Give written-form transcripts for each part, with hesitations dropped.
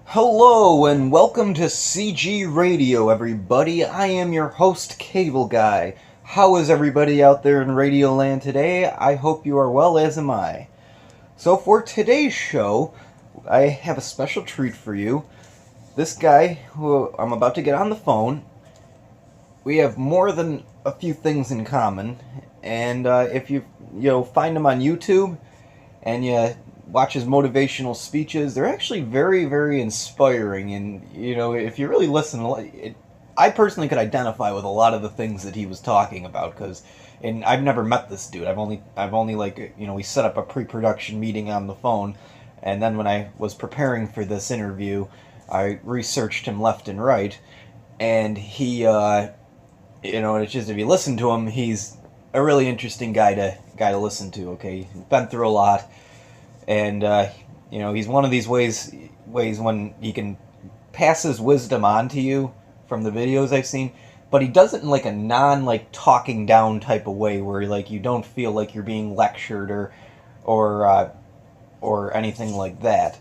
Hello and welcome to CG Radio, everybody. I am your host, Cable Guy. How is everybody out there in Radio Land today? I hope you are well, as am I. So, for today's show, I have a special treat for you. This guy who I'm about to get on the phone, we have more than a few things in common, and if you find him on YouTube and you watch his motivational speeches, they're actually very, very inspiring. And if you really listen, I personally could identify with a lot of the things that he was talking about. And I've never met this dude. I've only we set up a pre-production meeting on the phone, and then when I was preparing for this interview, I researched him left and right, and and it's just if you listen to him, he's a really interesting guy to listen to. Okay, he's been through a lot, and he's one of these ways when he can pass his wisdom on to you from the videos I've seen, but he does it in like a non like talking down type of way where like you don't feel like you're being lectured or or anything like that.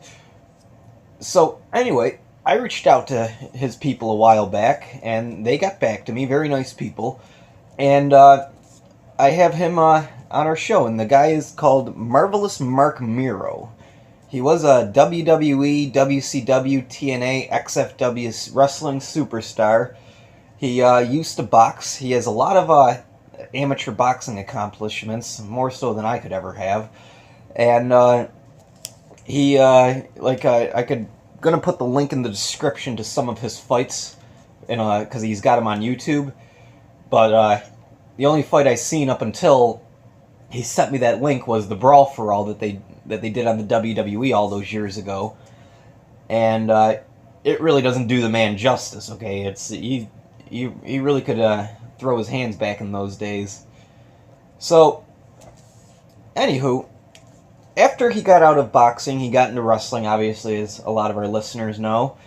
So anyway, I reached out to his people a while back, and they got back to me. Very nice people, and I have him on our show, and the guy is called Marvelous Marc Mero. He was a WWE, WCW, TNA, XFW wrestling superstar. He used to box. He has a lot of amateur boxing accomplishments, more so than I could ever have. And I could gonna put the link in the description to some of his fights, because he's got them on YouTube. But the only fight I seen up until he sent me that link was the Brawl for All that they did on the WWE all those years ago, and it really doesn't do the man justice. Okay, he really could throw his hands back in those days. So, anywho, after he got out of boxing, he got into wrestling, obviously, as a lot of our listeners know,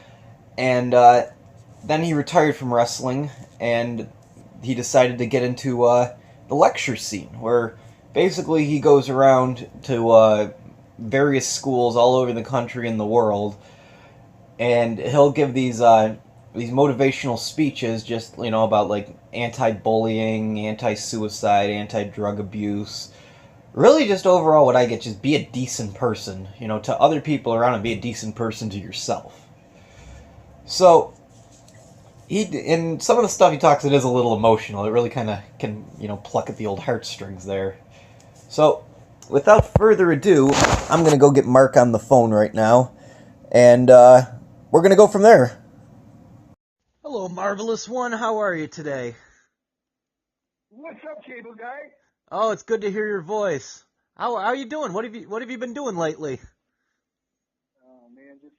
and then he retired from wrestling, and he decided to get into the lecture scene, where basically he goes around to various schools all over the country and the world, and he'll give these motivational speeches, just about like anti-bullying, anti-suicide, anti-drug abuse. Really, just overall, what I get, just be a decent person, to other people around, and be a decent person to yourself. So he and some of the stuff he talks, it is a little emotional. It really kind of can pluck at the old heartstrings there. So, without further ado, I'm going to go get Mark on the phone right now, and we're going to go from there. Hello, Marvelous One. How are you today? What's up, cable guy? Oh, it's good to hear your voice. How are you doing? What have you been doing lately? Oh man, just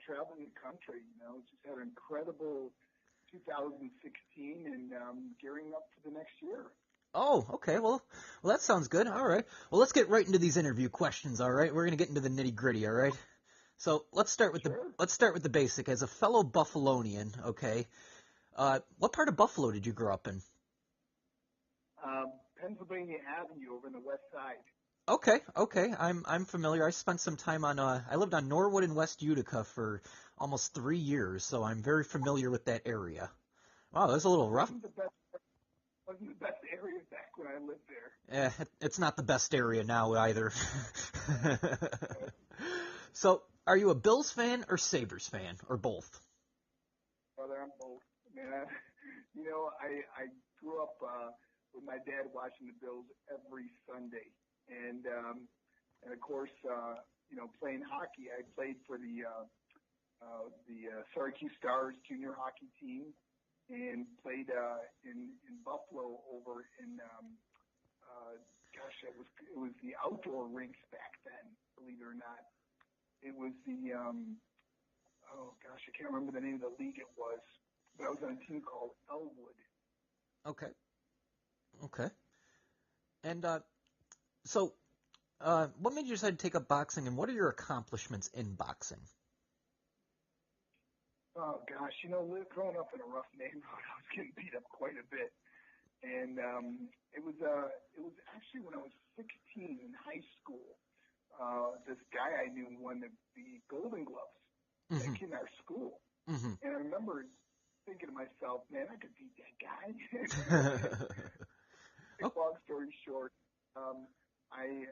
traveling the country. Just had an incredible 2016, and gearing up for the next year. Oh, okay. Well, that sounds good. All right. Well, let's get right into these interview questions. All right. We're going to get into the nitty gritty. All right. So Sure. let's start with the basic. As a fellow Buffalonian, okay, what part of Buffalo did you grow up in? Pennsylvania Avenue over in the west side. Okay, I'm familiar. I spent some time on I lived on Norwood in West Utica for almost 3 years, so I'm very familiar with that area. Wow, that's a little rough. Wasn't the best area back when I lived there. It's not the best area now either. So, are you a Bills fan or Sabres fan, or both? Brother, I'm both. Man, I grew up with my dad watching the Bills every Sunday, and of course, playing hockey. I played for the Syracuse Stars junior hockey team, and played in Buffalo over in it was the outdoor rinks back then. Believe it or not, it was the I can't remember the name of the league it was, but I was on a team called Elwood. Okay, okay. And so, what made you decide to take up boxing, and what are your accomplishments in boxing? Oh gosh, growing up in a rough neighborhood, I was getting beat up quite a bit, and it was actually when I was 16 in high school. This guy I knew won the Golden Gloves, Mm-hmm. back in our school. Mm-hmm. And I remember thinking to myself, man, I could beat that guy. Oh. Long story short, um, I,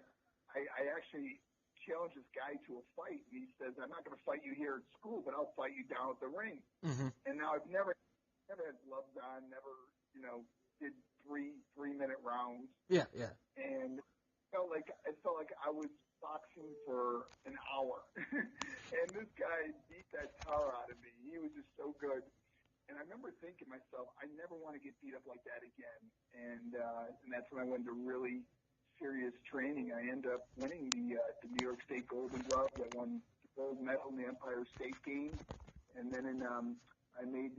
I actually challenged this guy to a fight. And he says, I'm not going to fight you here at school, but I'll fight you down at the ring. Mm-hmm. And now I've never had gloves on, never, did three-minute rounds. Yeah, yeah. And I felt like I was boxing for an hour. And this guy beat that tar out of me. He was just so good. And I remember thinking to myself, I never want to get beat up like that again. And that's when I went into really serious training. I ended up winning the New York State Golden Glove. I won the gold medal in the Empire State Games. And then I made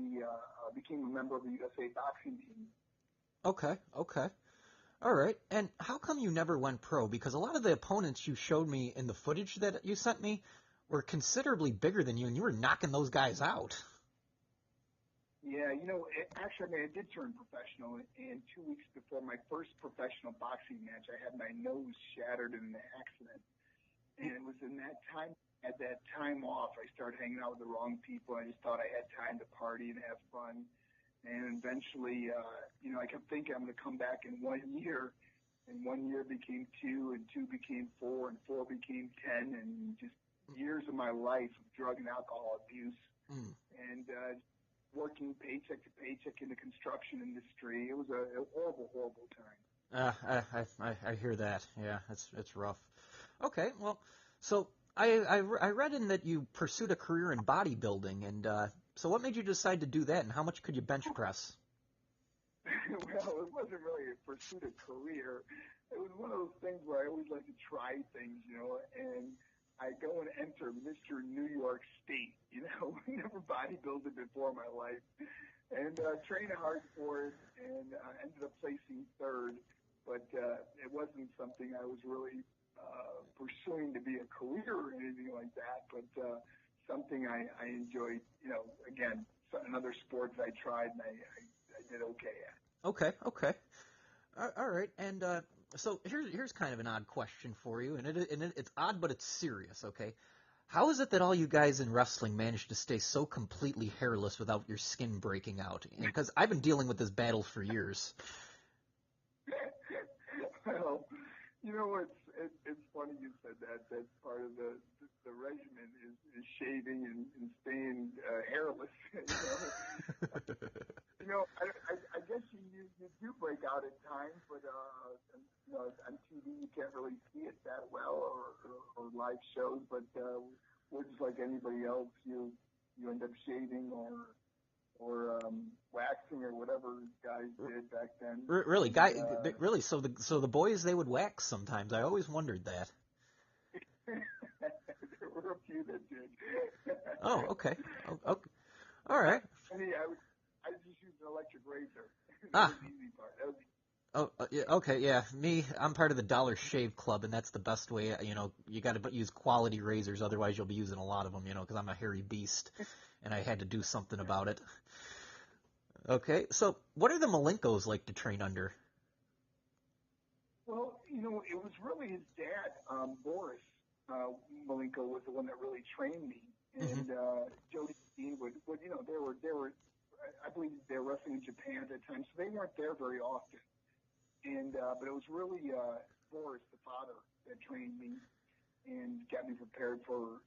became a member of the USA boxing team. Okay, okay. All right. And how come you never went pro? Because a lot of the opponents you showed me in the footage that you sent me were considerably bigger than you, and you were knocking those guys out. Yeah, actually, I did turn professional, and 2 weeks before my first professional boxing match, I had my nose shattered in an accident. And it was in that time, at that time off, I started hanging out with the wrong people. I just thought I had time to party and have fun. And eventually, I kept thinking I'm going to come back in 1 year, and 1 year became 2, and 2 became 4, and 4 became 10, and just years of my life of drug and alcohol abuse. Mm. And working paycheck to paycheck in the construction industry. It was a horrible, horrible time. I hear that. Yeah, it's rough. Okay, well, so I read in that you pursued a career in bodybuilding, and so what made you decide to do that, and how much could you bench press? Well, it wasn't really a pursuit of career. It was one of those things where I always like to try things, and I go and enter Mr. New York State, never bodybuilded before in my life, and trained hard for it, and ended up placing third, but it wasn't something I was really pursuing to be a career or anything like that, but something I enjoyed, again, another sport that I tried and I did okay at. Okay, okay. All right, and so here's kind of an odd question for you, and it's odd, but it's serious. Okay, how is it that all you guys in wrestling managed to stay so completely hairless without your skin breaking out? Because I've been dealing with this battle for years. Well, it's funny you said that. That's part of the regimen is shaving and staying hairless. I guess you do break out at times, but on TV you can't really see it that well, or live shows. But we're just like anybody else. You end up shaving or waxing or whatever guys did back then. Really, really. So the boys, they would wax sometimes. I always wondered that. There were a few that did. Oh, okay. Oh, okay. All right. I just used an electric razor. That Ah. was the easy part. That was Oh, yeah, okay, yeah. I'm part of the Dollar Shave Club, and that's the best way. You got to use quality razors, otherwise you'll be using a lot of them. Because I'm a hairy beast, and I had to do something about it. Okay, so what are the Malenkos like to train under? Well, it was really his dad, Boris Malenko, was the one that really trained me, and Jody Dean would they were I believe they were wrestling in Japan at that time, so they weren't there very often. And but it was really Boris, the father, that trained me and got me prepared for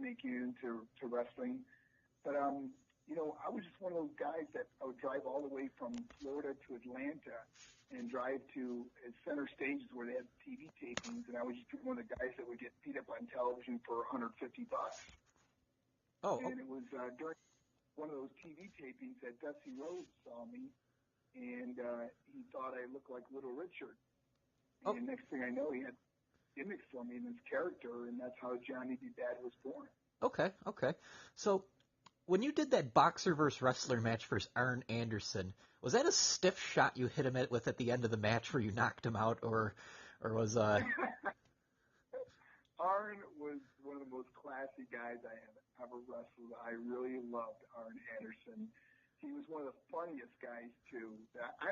making it into wrestling. But I was just one of those guys that I would drive all the way from Florida to Atlanta and drive to center stages where they had TV tapings, and I was just one of the guys that would get beat up on television for $150. Oh. And it was during one of those TV tapings that Dusty Rhodes saw me, and he thought I looked like Little Richard. Oh. And next thing I know, he had gimmicks for me in his character, and that's how Johnny B. Bad was born. Okay, okay. So when you did that boxer versus wrestler match versus Arn Anderson, was that a stiff shot you hit him with at the end of the match where you knocked him out, or was Arn was one of the most classy guys I have ever wrestled. I really loved Arn Anderson. He was one of the funniest guys too. I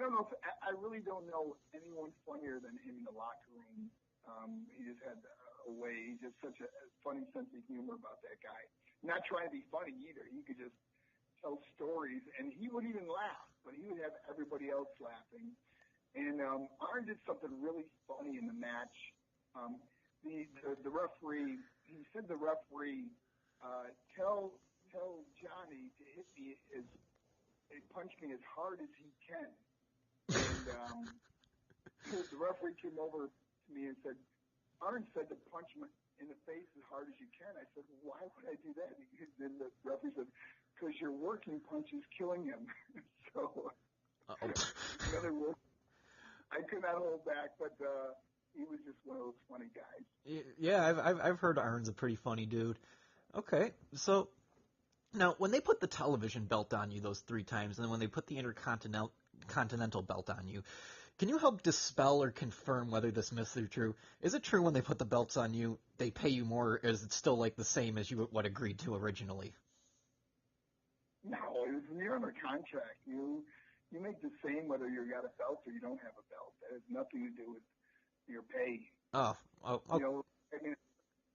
really don't know anyone funnier than him in the locker room. He just had a way. He's just such a funny sense of humor about that guy. not trying to be funny either. He could just tell stories, and he wouldn't even laugh, but he would have everybody else laughing. And Arn did something really funny in the match. The referee, he said the referee, tell Johnny to hit me punch me as hard as he can. And the referee came over to me and said, Arn said to punch him in the face as hard as you can. I said, why would I do that? And then the referee said, because your working punch is killing him. So, in other words, I could not hold back, but he was just one of those funny guys. Yeah, I've heard Arn's a pretty funny dude. Okay, so now when they put the television belt on you those 3 times, and then when they put the Intercontinental belt on you, can you help dispel or confirm whether this myth is true? Is it true when they put the belts on you, they pay you more, or is it still like the same as you what agreed to originally? No, you're under contract. You make the same whether you got a belt or you don't have a belt. That has nothing to do with your pay. Oh. You know, I mean,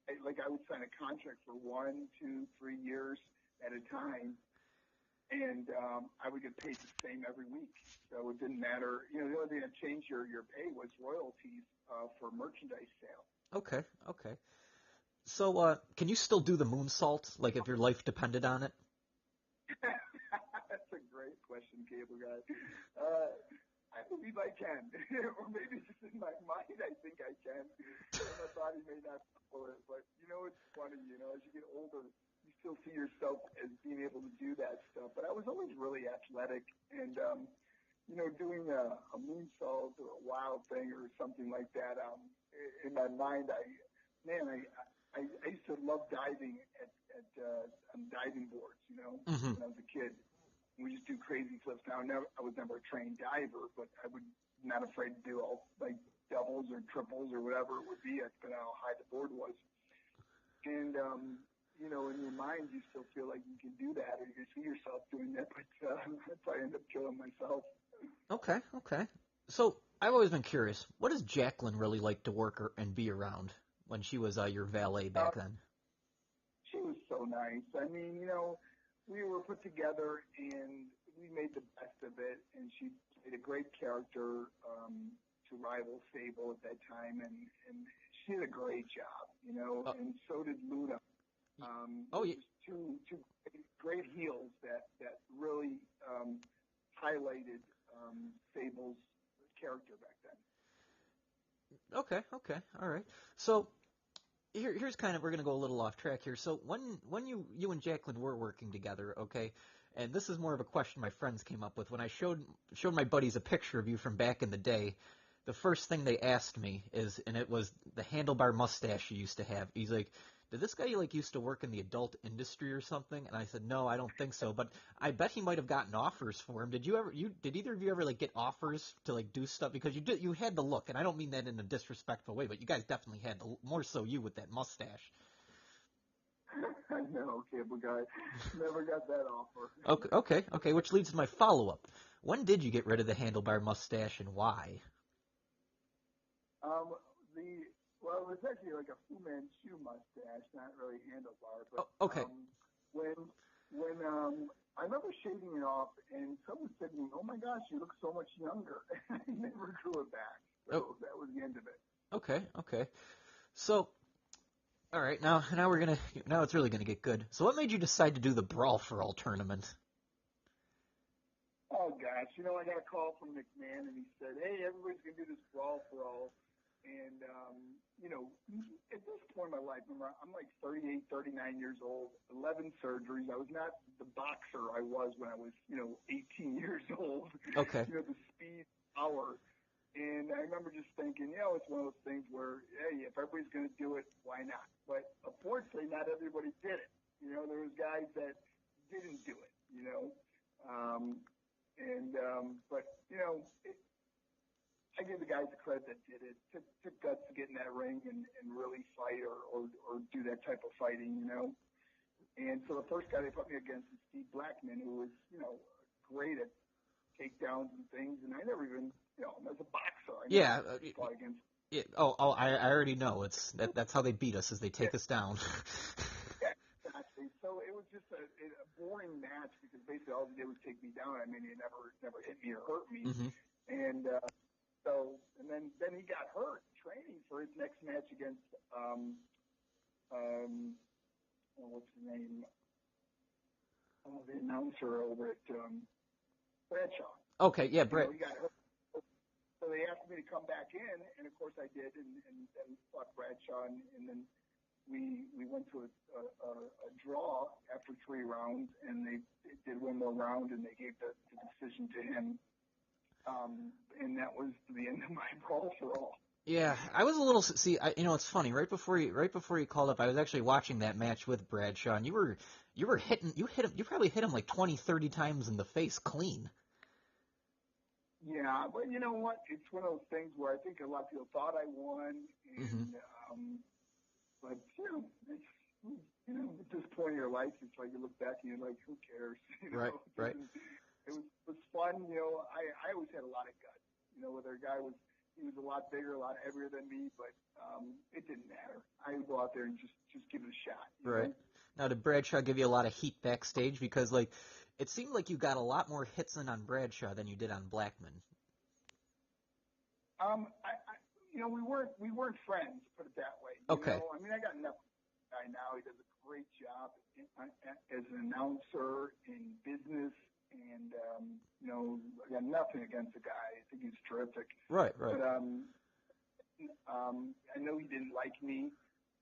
I would sign a contract for 1, 2, 3 years at a time, and I would get paid the same every week. So it didn't matter. You know, the only thing that changed your pay was royalties for merchandise sale. Okay. So, can you still do the moonsault, like if your life depended on it? That's a great question, Cable Guy. I believe I can. Or maybe just in my mind I think I can. And my body may not follow it. But, you know, it's funny, you know, as you get older, you still see yourself as being able to do that stuff. But I was always really athletic. And, you know, doing a moonsault or a wild thing or something like that, in my mind, I used to love diving on diving boards, you know, when I was a kid. We just do crazy flips. Now, I was never a trained diver, but I would not afraid to do all like doubles or triples or whatever it would be, depending on how high the board was. And you know, in your mind, you still feel like you can do that, or you can see yourself doing that, but I'd probably end up killing myself. Okay. So I've always been curious. What does Jacqueline really like to work and be around when she was your valet back then? She was so nice. I mean, you know, we were put together and we made the best of it. And she played a great character to rival Sable at that time, and she did a great job, you know. And so did Luna. Yeah. Two great heels that really highlighted Sable's character back then. Okay, all right. So here's kind of, we're gonna go a little off track here. So when you and Jacqueline were working together, okay, and this is more of a question my friends came up with when I showed my buddies a picture of you from back in the day. The first thing they asked me is, and it was the handlebar mustache you used to have. He's like, did this guy used to work in the adult industry or something? And I said, no, I don't think so. But I bet he might have gotten offers for him. Did either of you ever get offers to do stuff? Because you had the look, and I don't mean that in a disrespectful way, but you guys definitely had more so you with that mustache. I know, Cable Guy. Never got that offer. Okay. Which leads to my follow-up. When did you get rid of the handlebar mustache and why? Well, it was actually like a Fu Manchu mustache, not really handlebar. But okay. When I remember shaving it off, and someone said to me, "Oh my gosh, you look so much younger." I never grew it back, so that was the end of it. Okay. So, all right, now it's really gonna get good. So, what made you decide to do the Brawl for All tournament? Oh gosh, you know, I got a call from McMahon, and he said, "Hey, everybody's gonna do this Brawl for All." And, you know, at this point in my life, remember, I'm like 38, 39 years old, 11 surgeries. I was not the boxer I was when I was, 18 years old. Okay. The speed, power. And I remember just thinking, it's one of those things where, hey, if everybody's going to do it, why not? But unfortunately, not everybody did it. There was guys that didn't do it, I give the guys the credit that did it. Took guts to get in that ring and really fight or do that type of fighting, And so the first guy they put me against is Steve Blackman, who was, great at takedowns and things. And I never even, as a boxer, I never fought against. Yeah. I already know. That's how they beat us, is they take us down. Yeah, exactly. So a boring match because basically all he did was take me down. I mean, he never hit me or hurt me. Mm-hmm. And then he got hurt training for his next match against what's his name? The announcer over at Bradshaw. Okay, yeah, Brett. He got hurt. So they asked me to come back in, and of course I did, and then fought Bradshaw, and then we went to a draw after 3 rounds, and they did one more round, and they gave the decision to him. And that was the end of my brawl for all. Yeah, I was a little. See, it's funny. Right before you called up, I was actually watching that match with Bradshaw, and you were hitting. You probably hit him like 20, 30 times in the face clean. Yeah, but you know what? It's one of those things where I think a lot of people thought I won, and but at this point in your life, it's like you look back and you're like, who cares? Right. It was fun. I always had a lot of guts. Whether a guy was a lot bigger, a lot heavier than me, but it didn't matter. I would go out there and just give it a shot. Right. Now, did Bradshaw give you a lot of heat backstage? Because it seemed like you got a lot more hits in on Bradshaw than you did on Blackman. We weren't friends, put it that way. Okay. I mean, I got nothing with the guy now. He does a great job as an announcer in business, and I got nothing against the guy. I think he's terrific. Right. But I know he didn't like me,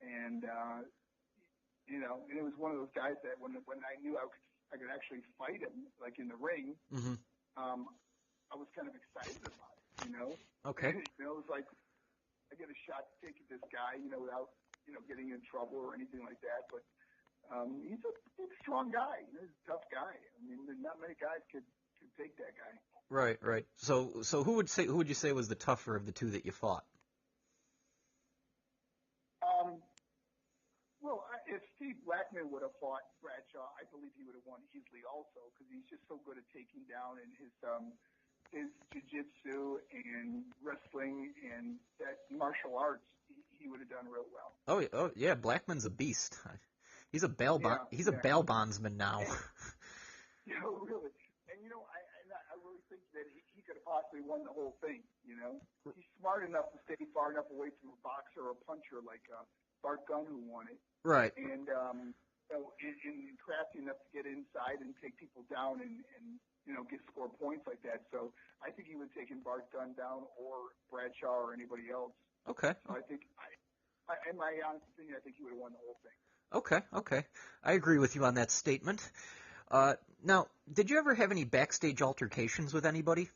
and and it was one of those guys that when I knew I could actually fight him, like in the ring, I was kind of excited about it. Okay. It was like I get a shot to take at this guy, without getting in trouble or anything like that. But he's a big, strong guy. He's a tough guy. I mean, not many guys could take that guy. Right. So who would you say was the tougher of the two that you fought? Well, if Steve Blackman would have fought Bradshaw, I believe he would have won easily also because he's just so good at taking down, and his jiu-jitsu and wrestling and that martial arts, he would have done real well. Oh yeah, Blackman's a beast. He's a bail bondsman now. Really. And I really think that he could have possibly won the whole thing. He's smart enough to stay far enough away from a boxer or a puncher like Bart Gunn, who won it. Right. And crafty enough to get inside and take people down and score points like that. So I think he would have taken Bart Gunn down or Bradshaw or anybody else. Okay. So I think, in my honest opinion, I think he would have won the whole thing. Okay. I agree with you on that statement. Now, did you ever have any backstage altercations with anybody?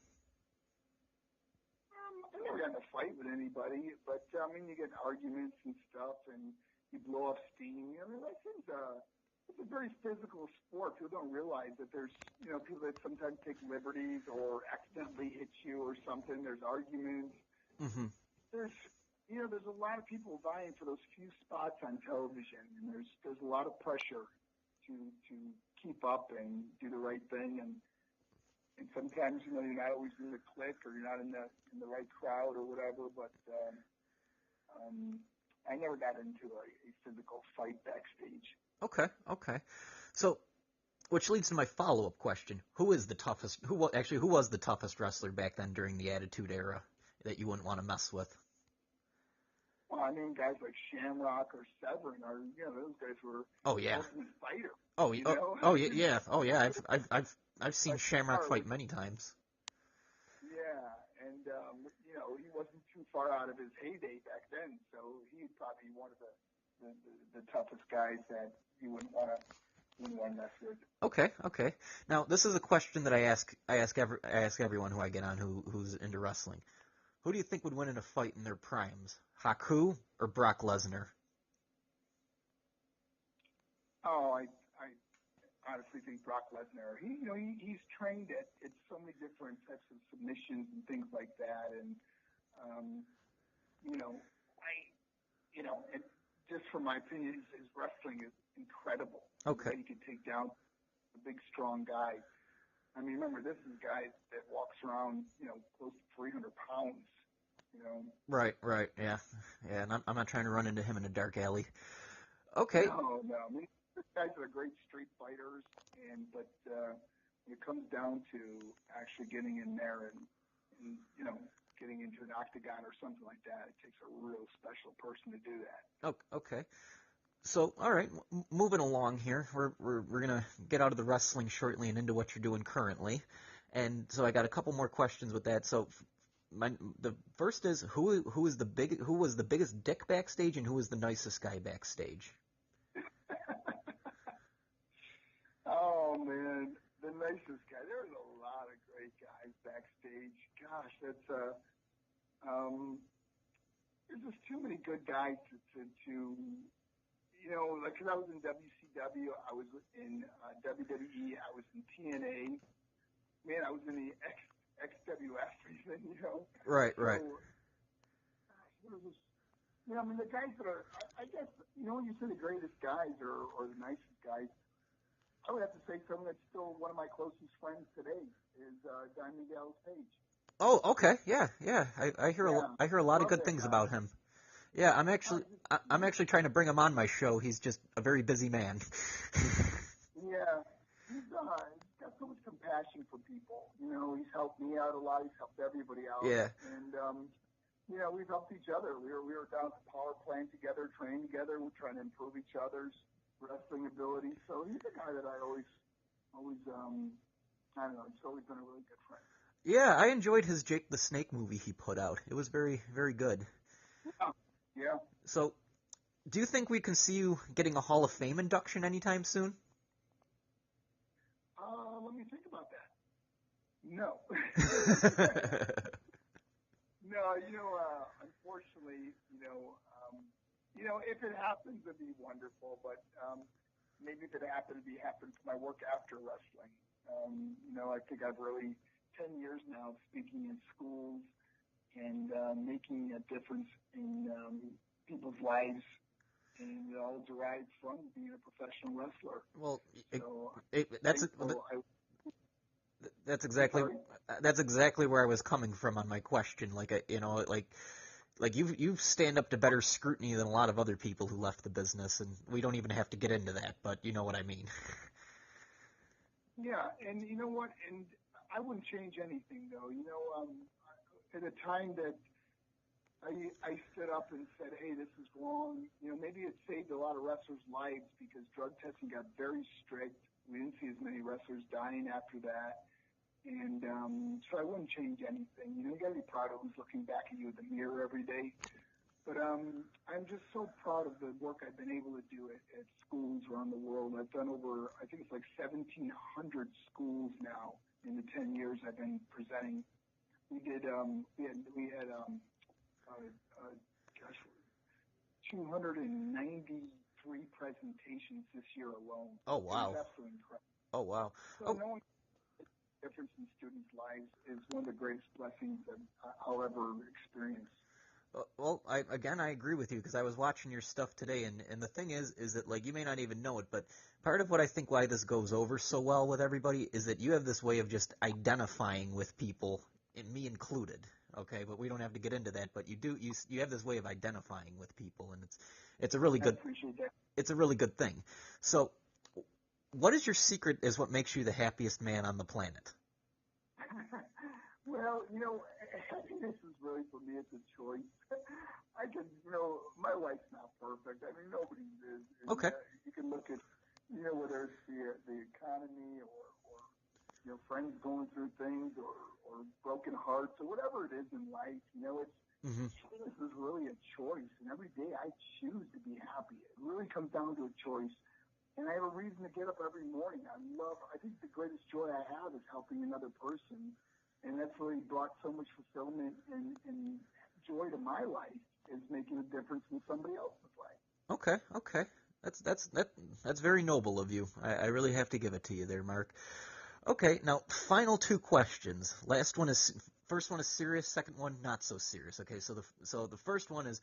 I never got in a fight with anybody, but you get arguments and stuff, and you blow off steam. I mean, it's a very physical sport. People don't realize that there's, people that sometimes take liberties or accidentally hit you or something. There's arguments. Mm-hmm. There's a lot of people vying for those few spots on television, and there's a lot of pressure to keep up and do the right thing, and sometimes you're not always in the clique or you're not in the right crowd or whatever. But I never got into a physical fight backstage. Okay. So, which leads to my follow-up question: Who was the toughest wrestler back then during the Attitude Era that you wouldn't want to mess with? Well, guys like Shamrock or Severn are, those guys were ultimate fighter. I've seen Shamrock fight many times. Yeah, and he wasn't too far out of his heyday back then, so he'd probably be one of the toughest guys that you wouldn't want to mess with. Okay. Now, this is a question that I ask everyone who I get on who's into wrestling. Who do you think would win in a fight in their primes, Haku or Brock Lesnar? Oh, I honestly think Brock Lesnar. He's trained at so many different types of submissions and things like that, and just from my opinion, his wrestling is incredible. Okay. He can take down a big, strong guy. Remember, this is a guy that walks around, close to 300 pounds. Right, yeah. And I'm not trying to run into him in a dark alley. Okay. No. guys are great street fighters, but when it comes down to actually getting in there and getting into an octagon or something like that, it takes a real special person to do that. Oh, okay. So, all right, moving along here, we're gonna get out of the wrestling shortly and into what you're doing currently, and so I got a couple more questions with that. So, the first is who was the biggest dick backstage, and who was the nicest guy backstage? Oh man, the nicest guy. There's a lot of great guys backstage. Gosh, there's just too many good guys to like, 'cause I was in WCW, I was in WWE, I was in TNA. Man, I was in the XWF even. Right, So, right. gosh, there was just, I mean, the guys that are, I guess, when you say the greatest guys or the nicest guys, I would have to say someone that's still one of my closest friends today is Diamond Dallas Page. Oh, okay, yeah. I hear Yeah, I hear a lot of love good that things guy. about him. Yeah, I'm actually trying to bring him on my show. He's just a very busy man. Yeah, he's got so much compassion for people. He's helped me out a lot. He's helped everybody out. Yeah. And we've helped each other. We were down at the power plant together, training together. We're trying to improve each other's wrestling ability. So he's a guy that I always, I don't know. He's always been a really good friend. Yeah, I enjoyed his Jake the Snake movie he put out. It was very, very good. Yeah. So, do you think we can see you getting a Hall of Fame induction anytime soon? Let me think about that. No. No, unfortunately, if it happens, it'd be wonderful. But maybe if it happened, it'd be happen for my work after wrestling. I think I've really 10 years now speaking in schools and making a difference in people's lives, and it all derives from being a professional wrestler. Well, So that's exactly where I was coming from on my question. Like you stand up to better scrutiny than a lot of other people who left the business, and we don't even have to get into that, but you know what I mean. Yeah, and you know what? And I wouldn't change anything, though. At a time that I stood up and said, hey, this is wrong, maybe it saved a lot of wrestlers' lives because drug testing got very strict. We didn't see as many wrestlers dying after that. And so I wouldn't change anything. You got to be proud of who's looking back at you in the mirror every day. But I'm just so proud of the work I've been able to do at schools around the world. I've done over, I think it's like 1,700 schools now in the 10 years I've been presenting. We did, we had 293 presentations this year alone. Oh It wow. was absolutely incredible. Oh wow. So knowing the difference in students' lives is one of the greatest blessings that I'll ever experience. Well, I agree with you because I was watching your stuff today, and the thing is that like you may not even know it, but part of what I think why this goes over so well with everybody is that you have this way of just identifying with people, and me included. Okay, but we don't have to get into that. But you have this way of identifying with people, and it's a really I good appreciate that. it's a really good thing. So, what is your secret? Is what makes you the happiest man on the planet? Well, happiness is really, for me, it's a choice. I can, my life's not perfect. I mean, nobody's is. And, Okay. You can look at, whether it's the economy or friends going through things or broken hearts or whatever it is in life, happiness is really a choice. And every day I choose to be happy. It really comes down to a choice. And I have a reason to get up every morning. I think the greatest joy I have is helping another person. And that's really brought so much fulfillment and joy to my life, is making a difference in somebody else's life. Okay. That's very noble of you. I really have to give it to you there, Mark. Okay, now final two questions. First one is serious, second one not so serious. Okay, so the first one is,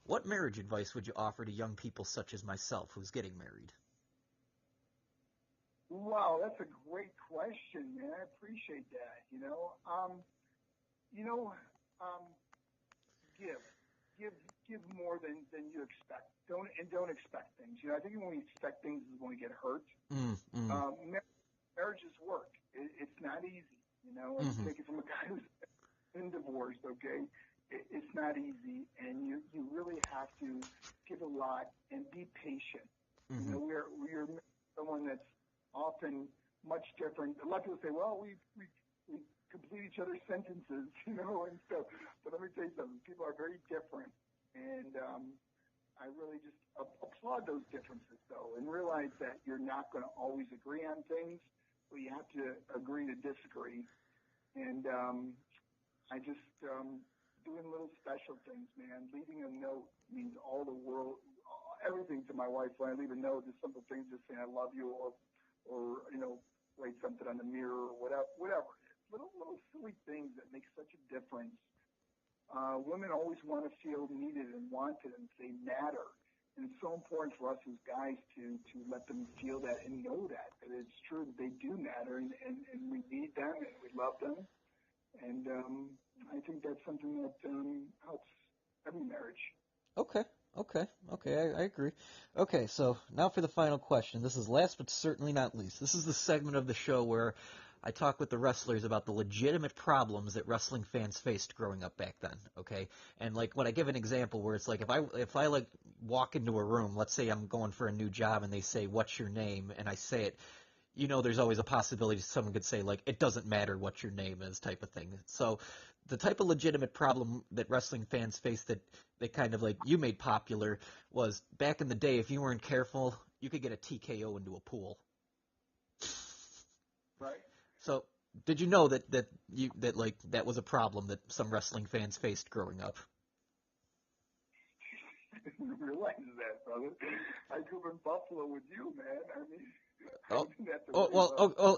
what marriage advice would you offer to young people such as myself who's getting married? Wow, that's a great question, man. I appreciate that. Give give more than you expect. Don't expect things. I think when we expect things is when we get hurt. Marriage is work. It's not easy. And take it from a guy who's been divorced. Okay, it's not easy, and you really have to give a lot and be patient. We're someone that's often much different. A lot of people say, well, we complete each other's sentences, and so. But let me tell you something. People are very different, and I really just applaud those differences, though, and realize that you're not going to always agree on things, but you have to agree to disagree. And I just doing little special things, man. Leaving a note means all the world, everything to my wife. When I leave a note, just simple things, just saying I love you, or write something on the mirror, or whatever. Little silly things that make such a difference. Women always want to feel needed and wanted, and they matter. And it's so important for us as guys to let them feel that and know that it's true that they do matter, and we need them and we love them. And I think that's something that helps every marriage. Okay, I agree. Okay, so now for the final question. This is last but certainly not least. This is the segment of the show where I talk with the wrestlers about the legitimate problems that wrestling fans faced growing up back then, okay? And like when I give an example where it's like if I like walk into a room, let's say I'm going for a new job and they say, "What's your name?" and I say it, there's always a possibility someone could say like, "It doesn't matter what your name is," type of thing. So the type of legitimate problem that wrestling fans face that they kind of like you made popular was back in the day, if you weren't careful, you could get a TKO into a pool. Right. So, did you know that was a problem that some wrestling fans faced growing up? I didn't realize that, brother. I grew up in Buffalo with you, man. I mean,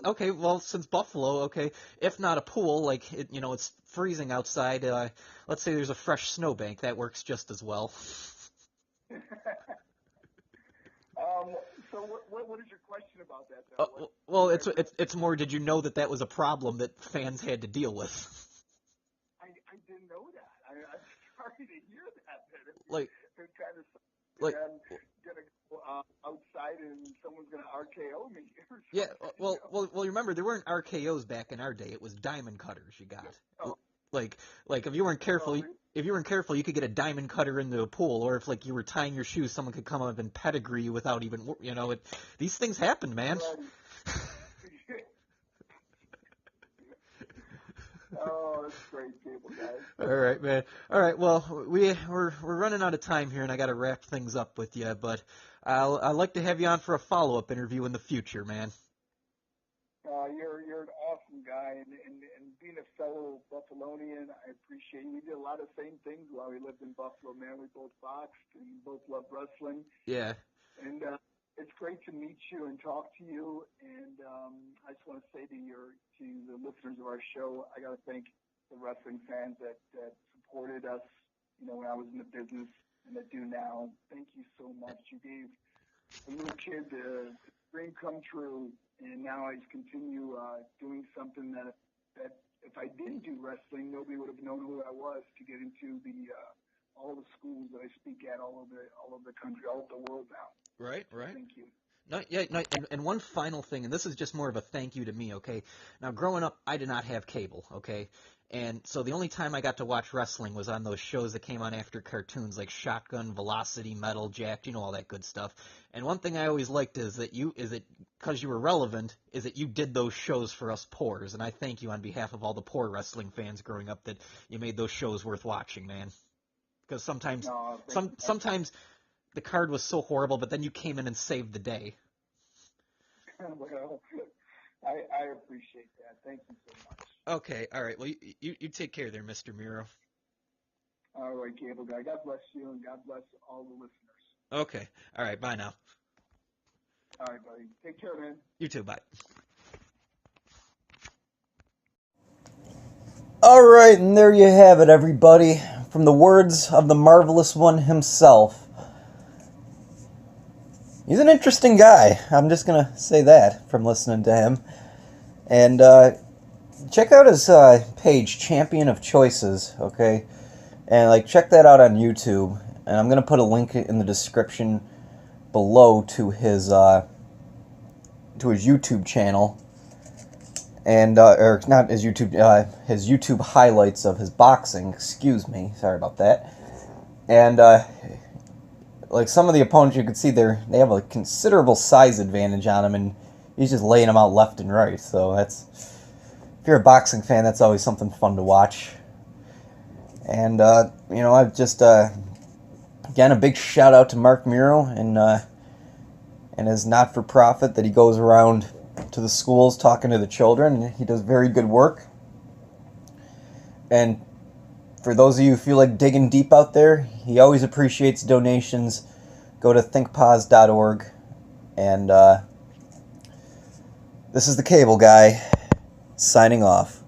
okay. Well, since Buffalo, okay, if not a pool, like it's freezing outside. Let's say there's a fresh snowbank, that works just as well. So what is your question about that, though? Well, it's more. Did you know that was a problem that fans had to deal with? I didn't know that. I'm sorry to hear that. It kind of like I'm gonna go outside and someone's gonna RKO me. Yeah. Well. Remember, there weren't RKOs back in our day. It was diamond cutters you got. Oh. Like if you weren't careful, you could get a diamond cutter into a pool, or if like you were tying your shoes, someone could come up and pedigree you without even, these things happen, man. Oh, that's great, Cable Guy. All right, man. All right, well, we're running out of time here, and I got to wrap things up with you, but I'd like to have you on for a follow-up interview in the future, man. You're an awesome guy, and being a fellow Buffalonian, I appreciate you. We did a lot of same things while we lived in Buffalo, man. We both boxed and both loved wrestling. Yeah. And it's great to meet you and talk to you. And I just want to say to the listeners of our show, I got to thank the wrestling fans that supported us, when I was in the business and that do now. Thank you so much. You gave a little kid the dream come true. And now I continue doing something that if I didn't do wrestling, nobody would have known who I was, to get into all the schools that I speak at all over the country, all over the world now. Right. Thank you. And one final thing, and this is just more of a thank you to me, okay? Now, growing up, I did not have cable, okay? And so the only time I got to watch wrestling was on those shows that came on after cartoons, like Shotgun, Velocity, Metal, Jacked, all that good stuff. And one thing I always liked is that because you were relevant, is that you did those shows for us poors. And I thank you on behalf of all the poor wrestling fans growing up that you made those shows worth watching, man. Because sometimes the card was so horrible, but then you came in and saved the day. Well, I appreciate that. Thank you so much. Okay, all right. Well, you take care there, Mr. Mero. All right, Cable Guy. God bless you, and God bless all the listeners. Okay. All right, bye now. All right, buddy. Take care, man. You too, bye. All right, and there you have it, everybody. From the words of the marvelous one himself. He's an interesting guy. I'm just going to say that from listening to him. And check out his page, Champion of Choices, okay? And check that out on YouTube. and I'm going to put a link in the description below to his YouTube channel, and or not his YouTube highlights of his boxing. Excuse me, sorry about that. And like some of the opponents, you can see they have a considerable size advantage on him, and he's just laying them out left and right. So that's, if you're a boxing fan, that's always something fun to watch. And you know, I've just again, a big shout out to Marc Mero and his not-for-profit that he goes around to the schools talking to the children, and he does very good work. And for those of you who feel like digging deep out there, he always appreciates donations. Go to thinkpause.org. And this is the Cable Guy, signing off.